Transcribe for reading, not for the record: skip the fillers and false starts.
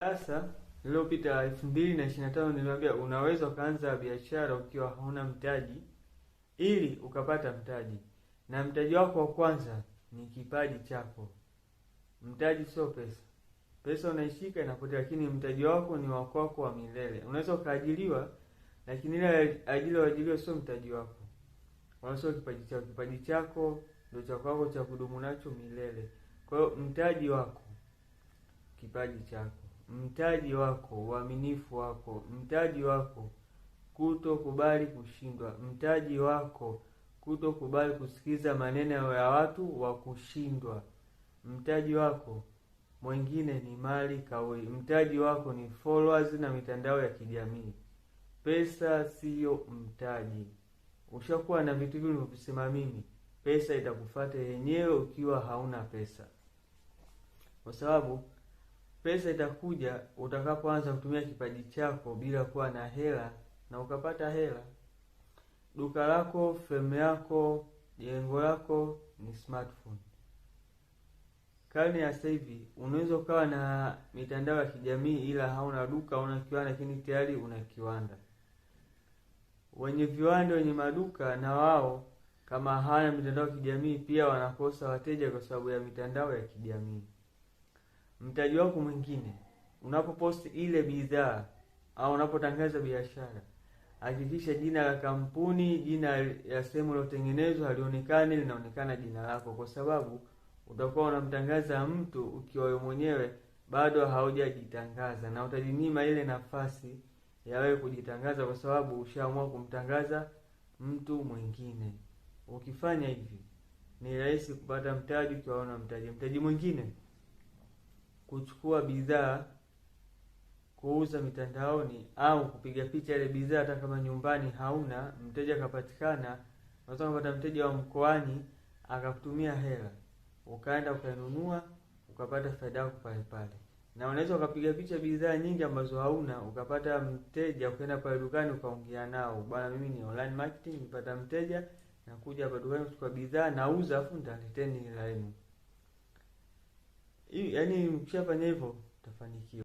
Sasa lililopita 2025 niliwaambia unaweza ukaanza biashara ukiwa hauna mtaji ili ukapata mtaji. Na mtaji wako wa kwanza ni kipaji chako. Mtaji sio pesa. Pesa unaishika inapotea, lakini mtaji wako ni wa kwako wa milele. Unaweza ukaajiriwa, lakini ile ajira sio mtaji wako. Wala sio kipaji chako. Kipaji chako ndio cha kwako cha kudumu nacho milele. Kwa hiyo mtaji wako, kipaji chako. Mtaji wako, uaminifu wako. Mtaji wako, kutokubali kushindwa. Mtaji wako, kutokubali kusikiza maneno ya watu wa kushindwa. Mtaji wako mwingine ni mali kauli. Mtaji wako ni followers na mitandao ya kijamii. Pesa siyo mtaji. Ushakuwa na vitu vile nilivyosema mimi, pesa itakufuata yenyewe ukiwa hauna pesa. Kwa sababu pesa itakuja utakapoanza kutumia kipaji chako bila kuwa na hela, na ukapata hela. Duka lako, frame yako, jengo lako ni smartphone. Karne ya sasa hivi unaweza ukawa na mitandao ya kijamii ila hauna duka, hauna kiwanda, lakini tayari una kiwanda. Wenye viwanda, wenye maduka, na wao kama hawana mitandao ya kijamii pia wanakosa wateja kwa sababu ya mitandao ya kijamii. Mtaji wako mwingine, unapoposti ile bidhaa au unapotangaza biashara, hakikisha jina la kampuni, jina ya sehemu iliyotengenezwa halionekani, linaonekana jina lako, kwa sababu utakuwa unamtangaza mtu ukiwa wewe mwenyewe bado haujajitangaza, na utajinyima ile nafasi ya wewe kujitangaza kwa sababu ushaamua kumtangaza mtu mwingine. Ukifanya hivi ni rahisi kupata mtaji ukiwa una mtaji. Mtaji mwingine, kuchukua bidhaa kuuza mitandaoni au kupiga picha ile bidhaa hata kama nyumbani hauna, mteja kapatikana. Unaweza kupata mteja wa mkoani akakutumia hela, ukaenda ukainunua, ukapata faida yako pale pale. Na unaweza ukapiga picha bidhaa nyingi ambazo hauna, ukapata mteja, ukaenda pale dukani ukaongea nao, bwana mimi ni online marketing, nipata mteja na kuja hapa dukani kuchukua bidhaa, nauza afu nitaleteni hela yenu. Yaani ukishafanya hivyo utafanikiwa.